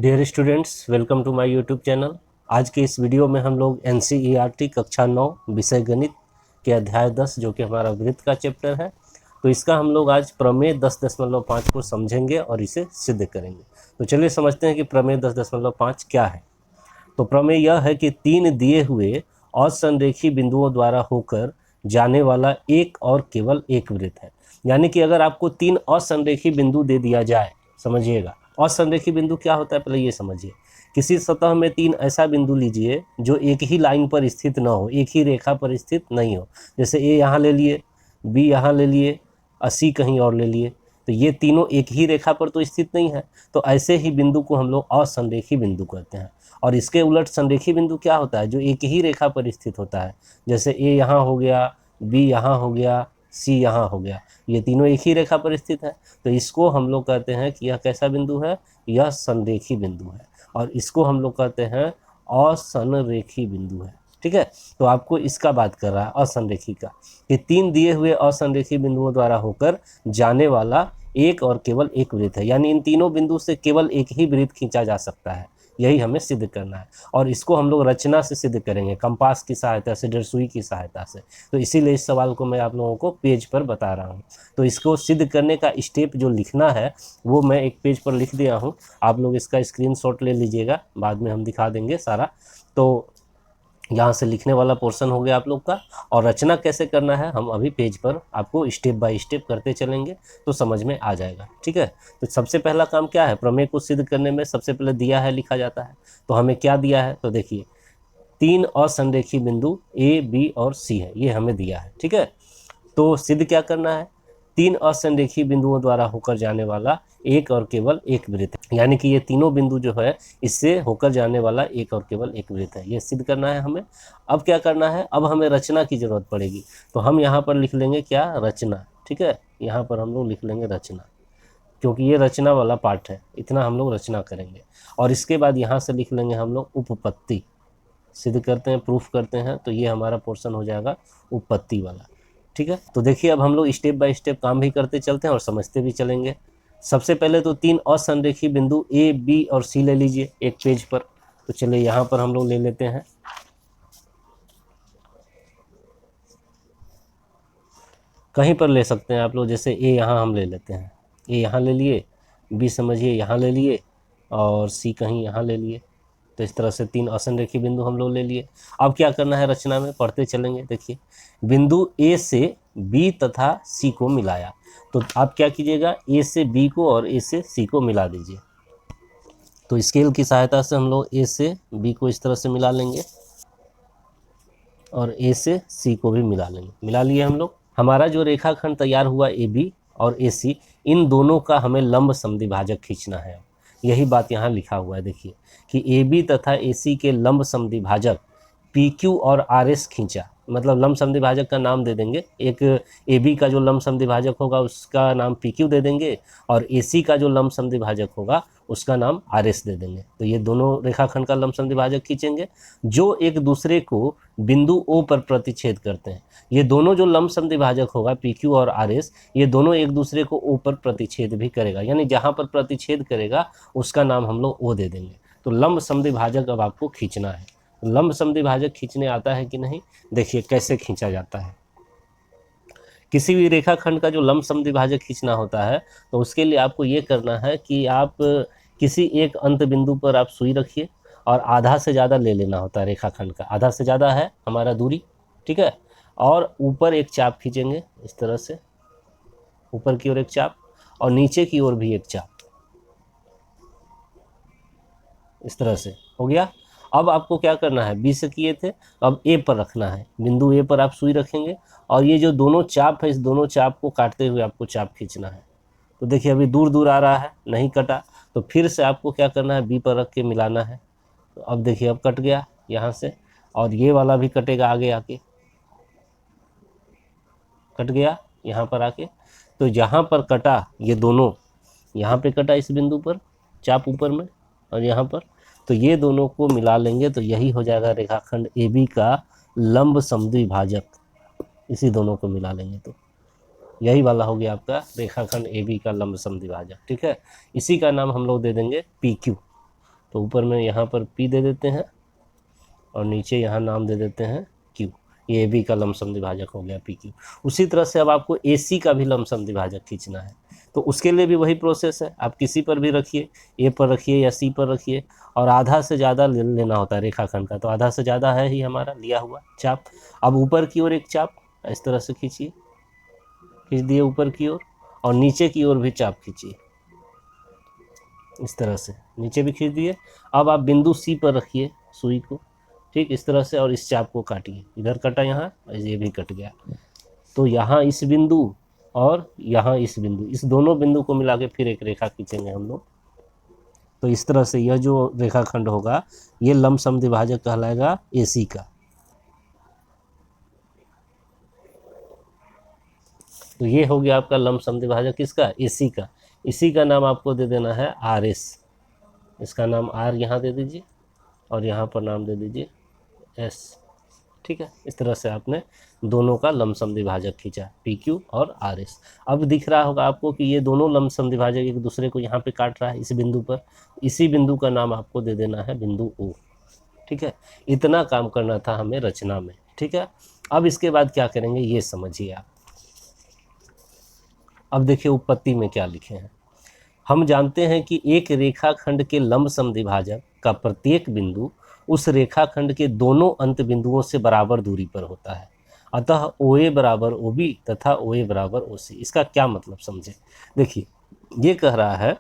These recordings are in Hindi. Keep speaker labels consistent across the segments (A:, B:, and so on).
A: Dear students, welcome to my YouTube channel. आज के इस वीडियो में हम लोग NCERT कक्षा 9 विषय गणित के अध्याय 10 जो कि हमारा वृत्त का चैप्टर है, तो इसका हम लोग आज प्रमेय 10.5 को समझेंगे और इसे सिद्ध करेंगे। तो चलिए समझते हैं कि प्रमेय 10.5 क्या है। तो प्रमेय यह है कि तीन दिए हुए असंरेखी बिंदुओं द्वारा होकर जाने वाला एक और केवल एक वृत्त है। यानी कि अगर आपको तीन असंरेखी बिंदु दे दिया जाए, समझिएगा असंरेखी बिंदु क्या होता है पहले ये समझिए। किसी सतह में तीन ऐसा बिंदु लीजिए जो एक ही लाइन पर स्थित न हो, एक ही रेखा पर स्थित नहीं हो। जैसे ए यहाँ ले लिए, बी यहाँ ले लिए और सी कहीं और ले लिए, तो ये तीनों एक ही रेखा पर तो स्थित नहीं है। तो ऐसे ही बिंदु को हम लोग असंरेखी बिंदु कहते हैं। और इसके उलट संरेखी बिंदु क्या होता है? जो एक ही रेखा पर स्थित होता है। जैसे ए यहाँ हो गया, बी यहाँ हो गया, सी यहाँ हो गया, ये तीनों एक ही रेखा पर स्थित है। तो इसको हम लोग कहते हैं कि यह कैसा बिंदु है? यह संरेखी बिंदु है। और इसको हम लोग कहते हैं असंरेखी बिंदु है। ठीक है, तो आपको इसका बात कर रहा है असंरेखी का, कि तीन दिए हुए असंरेखी बिंदुओं द्वारा होकर जाने वाला एक और केवल एक वृत्त है। यानी इन तीनों बिंदु से केवल एक ही वृत्त खींचा जा सकता है, यही हमें सिद्ध करना है। और इसको हम लोग रचना से सिद्ध करेंगे, कंपास की सहायता से, डरसुई की सहायता से। तो इसीलिए इस सवाल को मैं आप लोगों को पेज पर बता रहा हूँ। तो इसको सिद्ध करने का स्टेप जो लिखना है वो मैं एक पेज पर लिख दिया हूँ, आप लोग इसका स्क्रीनशॉट ले लीजिएगा, बाद में हम दिखा देंगे सारा। तो यहाँ से लिखने वाला पोर्शन हो गया आप लोग का, और रचना कैसे करना है हम अभी पेज पर आपको स्टेप बाय स्टेप करते चलेंगे तो समझ में आ जाएगा। ठीक है, तो सबसे पहला काम क्या है? प्रमेय को सिद्ध करने में सबसे पहले दिया है लिखा जाता है। तो हमें क्या दिया है? तो देखिए, तीन असंरेखी बिंदु ए, बी और सी है, ये हमें दिया है। ठीक है, तो सिद्ध क्या करना है? तीन असंरेखी बिंदुओं द्वारा होकर जाने वाला एक और केवल एक वृत्त है। यानी कि ये तीनों बिंदु जो है इससे होकर जाने वाला एक और केवल एक वृत्त है, ये सिद्ध करना है हमें। अब क्या करना है? अब हमें रचना की जरूरत पड़ेगी। तो हम यहाँ पर लिख लेंगे क्या? रचना। ठीक है, यहाँ पर हम लोग लिख लेंगे रचना, क्योंकि ये रचना वाला पार्ट है, इतना हम लोग रचना करेंगे। और इसके बाद यहाँ से लिख लेंगे हम लोग उपपत्ति। सिद्ध करते हैं, प्रूफ करते हैं, तो ये हमारा पोर्शन हो जाएगा उपपत्ति वाला। ठीक है, तो देखिए अब हम लोग स्टेप बाय स्टेप काम भी करते चलते हैं और समझते भी चलेंगे। सबसे पहले तो तीन असंरेखी बिंदु ए, बी और सी ले लीजिए एक पेज पर। तो चलिए यहाँ पर हम लोग ले लेते हैं। कहीं पर ले सकते हैं आप लोग, जैसे ए यहाँ हम ले लेते हैं, ए यहाँ ले लिए, बी समझिए यहाँ ले लिए, और सी कहीं यहाँ ले लिए। तो इस तरह से तीन असंरेखी बिंदु हम लोग ले लिए। अब क्या करना है? रचना में पढ़ते चलेंगे। देखिए, बिंदु ए से बी तथा सी को मिलाया। तो आप क्या कीजिएगा? ए से बी को और ए से सी को मिला दीजिए। तो स्केल की सहायता से हम लोग ए से बी को इस तरह से मिला लेंगे और ए से सी को भी मिला लेंगे। मिला लिए हम लोग। हमारा जो रेखाखंड तैयार हुआ ए बी और ए सी, इन दोनों का हमें लंब समद्विभाजक खींचना है। यही बात यहाँ लिखा हुआ है, देखिए कि ए बी तथा ए सी के लंब समद्विभाजक पी क्यू और आर एस खींचा। मतलब लंब समद्विभाजक का नाम दे देंगे, एक ए बी का जो लंब समद्विभाजक होगा उसका नाम पी क्यू दे देंगे, और ए सी का जो लंब समद्विभाजक होगा उसका नाम आर एस दे देंगे। तो ये दोनों रेखाखंड का लंब समद्विभाजक खींचेंगे जो एक दूसरे को बिंदु ओ पर प्रतिच्छेद करते हैं। ये दोनों जो लंब समद्विभाजक होगा पी क्यू और आर एस, ये दोनों एक दूसरे को ओ पर प्रतिच्छेद भी करेगा। यानी जहाँ पर प्रतिच्छेद करेगा उसका नाम हम लोग ओ दे देंगे। तो लंब समद्विभाजक अब आपको खींचना है। लंब समद्विभाजक खींचने आता है कि नहीं? देखिए कैसे खींचा जाता है। किसी भी रेखाखंड का जो लंब समद्विभाजक खींचना होता है तो उसके लिए आपको ये करना है कि आप किसी एक अंत बिंदु पर आप सुई रखिए और आधा से ज़्यादा ले लेना होता है रेखाखंड का। आधा से ज़्यादा है हमारा दूरी, ठीक है, और ऊपर एक चाप खींचेंगे इस तरह से, ऊपर की ओर एक चाप और नीचे की ओर भी एक चाप, इस तरह से हो गया। अब आपको क्या करना है? बी से किए थे, अब ए पर रखना है। बिंदु ए पर आप सुई रखेंगे और ये जो दोनों चाप है इस दोनों चाप को काटते हुए आपको चाप खींचना है। तो देखिए अभी दूर दूर आ रहा है, नहीं कटा, तो फिर से आपको क्या करना है? बी पर रख के मिलाना है। तो अब देखिए अब कट गया यहाँ से, और ये वाला भी कटेगा आगे आके, कट गया यहाँ पर आके। तो जहाँ पर कटा ये दोनों, यहाँ पे कटा इस बिंदु पर चाप ऊपर में और यहाँ पर, तो ये दोनों को मिला लेंगे तो यही हो जाएगा रेखाखंड ए बी का लंब समद्विभाजक। इसी दोनों को मिला लेंगे तो यही वाला हो गया आपका रेखाखंड ए बी का लंब समद्विभाजक। ठीक है, इसी का नाम हम लोग दे देंगे पी क्यू। तो ऊपर में यहाँ पर P दे देते हैं और नीचे यहाँ नाम दे देते हैं Q। ये AB का लमसम द्विभाजक हो गया PQ। उसी तरह से अब आपको AC का भी लमसम द्विभाजक खींचना है, तो उसके लिए भी वही प्रोसेस है। आप किसी पर भी रखिए, A पर रखिए या C पर रखिए, और आधा से ज़्यादा लेना होता है रेखाखंड का, तो आधा से ज़्यादा है ही हमारा लिया हुआ चाप। अब ऊपर की ओर एक चाप इस तरह से खींचिए, खींच दिए ऊपर की ओर, और नीचे की ओर भी चाप खींचिए इस तरह से, नीचे भी खींच दिए। अब आप बिंदु C पर रखिए सुई को, ठीक इस तरह से, और इस चाप को काटिए। इधर कटा यहाँ, ये भी कट गया। तो यहाँ इस बिंदु और यहाँ इस बिंदु, इस दोनों बिंदु को मिला के फिर एक रेखा खींचेंगे हम लोग। तो इस तरह से यह जो रेखाखंड होगा ये लमसम द्विभाजक कहलाएगा AC का। तो ये हो गया आपका लमसम द्विभाजक किसका? AC का। इसी का नाम आपको दे देना है RS। इसका नाम R यहाँ दे दीजिए और यहाँ पर नाम दे दीजिए S। ठीक है, इस तरह से आपने दोनों का लमसम द्विभाजक खींचा, PQ और RS। अब दिख रहा होगा आपको कि ये दोनों लमसम द्विभाजक एक दूसरे को यहाँ पे काट रहा है इस बिंदु पर। इसी बिंदु का नाम आपको दे देना है बिंदु O। ठीक है, इतना काम करना था हमें रचना में। ठीक है, अब इसके बाद क्या करेंगे ये समझिए आप। अब देखिए उत्पत्ति में क्या लिखे हैं। हम जानते हैं कि एक रेखाखंड के लंबसम द्विभाजक का प्रत्येक बिंदु उस रेखाखंड के दोनों अंत बिंदुओं से बराबर दूरी पर होता है। अतः OA बराबर OB तथा OA बराबर OC। इसका क्या मतलब समझे। देखिए ये कह रहा है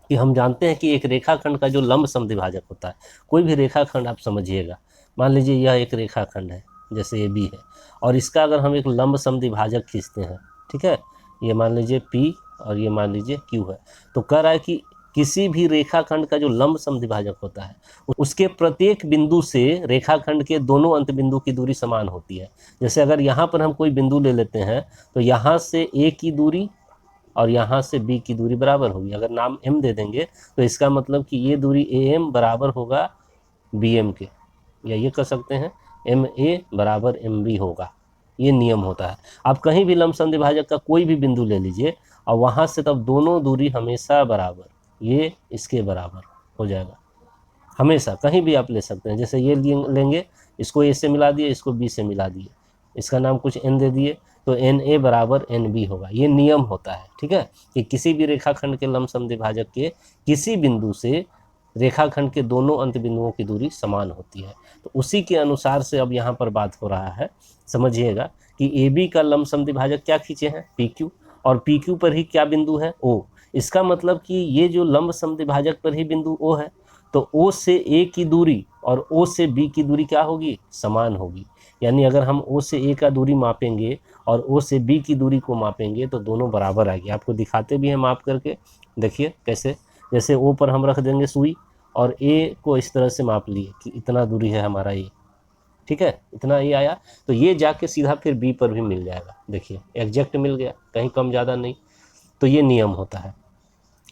A: कि हम जानते हैं कि एक रेखाखंड का जो लंबसम द्विभाजक होता है, कोई भी रेखाखंड आप समझिएगा, मान लीजिए यह एक रेखाखंड है जैसे AB है, और इसका अगर हम एक लंबसम द्विभाजक खींचते हैं, ठीक है, ये मान लीजिए P और ये मान लीजिए Q है, तो कह रहा है कि किसी भी रेखाखंड का जो लंबसम द्विभाजक होता है उसके प्रत्येक बिंदु से रेखाखंड के दोनों अंत बिंदु की दूरी समान होती है। जैसे अगर यहाँ पर हम कोई बिंदु ले लेते हैं तो यहाँ से A की दूरी और यहाँ से B की दूरी बराबर होगी। अगर नाम M दे देंगे तो इसका मतलब कि ये दूरी AM बराबर होगा BM के, या ये कह सकते हैं MA बराबर MB होगा। ये नियम होता है। आप कहीं भी लंबसम द्विभाजक का कोई भी बिंदु ले लीजिए और वहाँ से तब दोनों दूरी हमेशा बराबर, ये इसके बराबर हो जाएगा हमेशा। कहीं भी आप ले सकते हैं, जैसे ये लेंगे, इसको A से मिला दिए, इसको B से मिला दिए, इसका नाम कुछ N दे दिए, तो NA बराबर NB होगा। ये नियम होता है। ठीक है, कि किसी भी रेखाखंड के लंबसम द्विभाजक के किसी बिंदु से रेखाखंड के दोनों अंत बिंदुओं की दूरी समान होती है। तो उसी के अनुसार से अब यहाँ पर बात हो रहा है। समझिएगा कि AB का लंबसम द्विभाजक क्या खींचे हैं? PQ, और PQ पर ही क्या बिंदु है? O। इसका मतलब कि ये जो लंबसम द्विभाजक पर ही बिंदु O है, तो O से A की दूरी और O से B की दूरी क्या होगी? समान होगी। यानी अगर हम O से A का दूरी मापेंगे और O से B की दूरी को मापेंगे तो दोनों बराबर आएगी। आपको दिखाते भी हैं माप करके, देखिए कैसे। जैसे O पर हम रख देंगे सुई और A को इस तरह से माप लिए कि इतना दूरी है हमारा ये, ठीक है, इतना ये आया, तो ये जाके सीधा फिर B पर भी मिल जाएगा। देखिए एग्जैक्ट मिल गया, कहीं कम ज़्यादा नहीं। तो ये नियम होता है।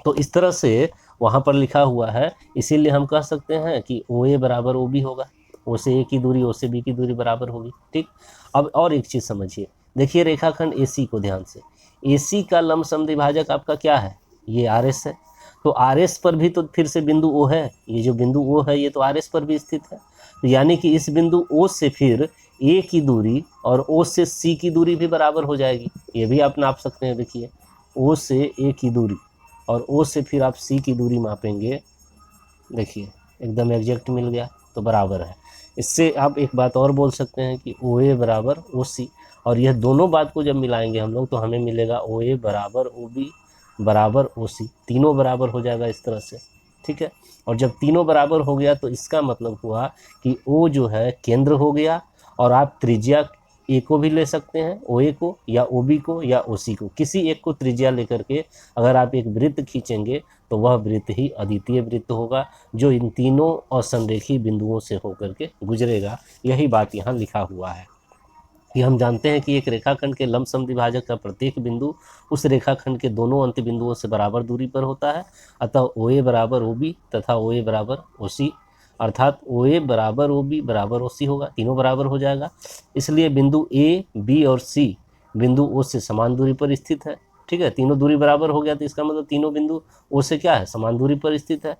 A: तो इस तरह से वहाँ पर लिखा हुआ है, इसीलिए हम कह सकते हैं कि OA बराबर OB होगा। O से A की दूरी O से B की दूरी बराबर होगी। ठीक, अब और एक चीज़ समझिए, देखिए रेखाखंड AC को ध्यान से। AC का लंबसम द्विभाजक आपका क्या है? ये RS है। तो RS पर भी तो फिर से बिंदु O है, ये जो बिंदु O है ये तो RS पर भी स्थित है। तो यानी कि इस बिंदु O से फिर A की दूरी और O से C की दूरी भी बराबर हो जाएगी। ये भी आप नाप सकते हैं। देखिए O से A की दूरी और O से फिर आप C की दूरी मापेंगे, देखिए एकदम एग्जैक्ट मिल गया, तो बराबर है। इससे आप एक बात और बोल सकते हैं कि OA बराबर OC, और यह दोनों बात को जब मिलाएंगे हम लोग तो हमें मिलेगा OA बराबर OB बराबर OC। तीनों बराबर हो जाएगा इस तरह से। ठीक है, और जब तीनों बराबर हो गया तो इसका मतलब हुआ कि O जो है केंद्र हो गया, और आप त्रिज्या A को भी ले सकते हैं, OA को या OB को या OC को, किसी एक को त्रिज्या लेकर के अगर आप एक वृत्त खींचेंगे तो वह वृत्त ही अद्वितीय वृत्त होगा जो इन तीनों असंरेखी बिंदुओं से होकर के गुजरेगा। यही बात यहाँ लिखा हुआ है कि हम जानते हैं कि एक रेखाखंड के लंबसम द्विभाजक का प्रत्येक बिंदु उस रेखाखंड के दोनों अंत बिंदुओं से बराबर दूरी पर होता है। अतः OA बराबर OB तथा OA बराबर OC, अर्थात OA बराबर OB बराबर OC होगा, तीनों बराबर हो जाएगा। इसलिए बिंदु A, B और C बिंदु O से समान दूरी पर स्थित है। ठीक है, तीनों दूरी बराबर हो गया तो इसका मतलब तीनों बिंदु O से क्या है? समान दूरी पर स्थित है।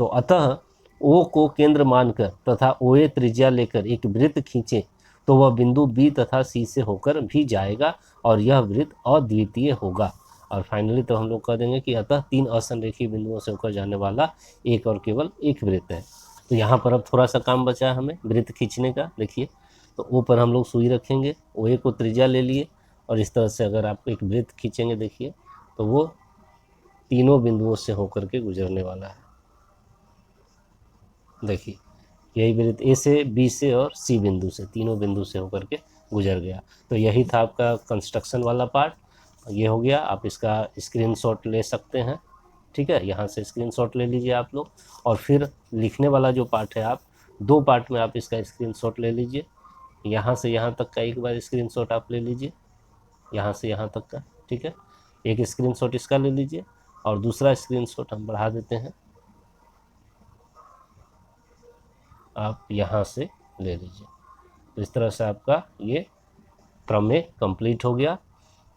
A: तो अतः O को केंद्र मानकर तथा OA त्रिज्या लेकर एक वृत्त खींचे तो वह बिंदु B तथा C से होकर भी जाएगा और यह वृत्त अद्वितीय होगा। और फाइनली तो हम लोग कह देंगे कि अतः 3 असंरेखीय बिंदुओं से होकर जाने वाला एक और केवल एक वृत्त है। तो यहाँ पर अब थोड़ा सा काम बचा है हमें वृत्त खींचने का। देखिए, तो O पर हम लोग सुई रखेंगे, OA को त्रिज्या ले लिए और इस तरह से अगर आप एक वृत्त खींचेंगे, देखिए तो वो तीनों बिंदुओं से होकर के गुजरने वाला है। देखिए, यही वृत्त A से, B से और C बिंदु से, तीनों बिंदु से होकर के गुजर गया। तो यही था आपका कंस्ट्रक्शन वाला पार्ट। ये हो गया, आप इसका स्क्रीनशॉट ले सकते हैं। ठीक है, यहाँ से स्क्रीनशॉट ले लीजिए आप लोग। और फिर लिखने वाला जो पार्ट है, आप 2 पार्ट में आप इसका स्क्रीनशॉट ले लीजिए। यहाँ से यहाँ तक का एक बार स्क्रीनशॉट आप ले लीजिए, यहाँ से यहाँ तक का। ठीक है, एक स्क्रीनशॉट इसका ले लीजिए और दूसरा स्क्रीनशॉट हम बढ़ा देते हैं, आप यहाँ से ले लीजिए। तो इस तरह से आपका ये प्रमेय कंप्लीट हो गया।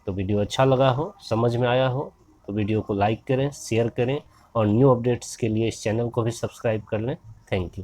A: तो वीडियो अच्छा लगा हो, समझ में आया हो तो वीडियो को लाइक करें, शेयर करें और न्यू अपडेट्स के लिए इस चैनल को भी सब्सक्राइब कर लें। Thank you.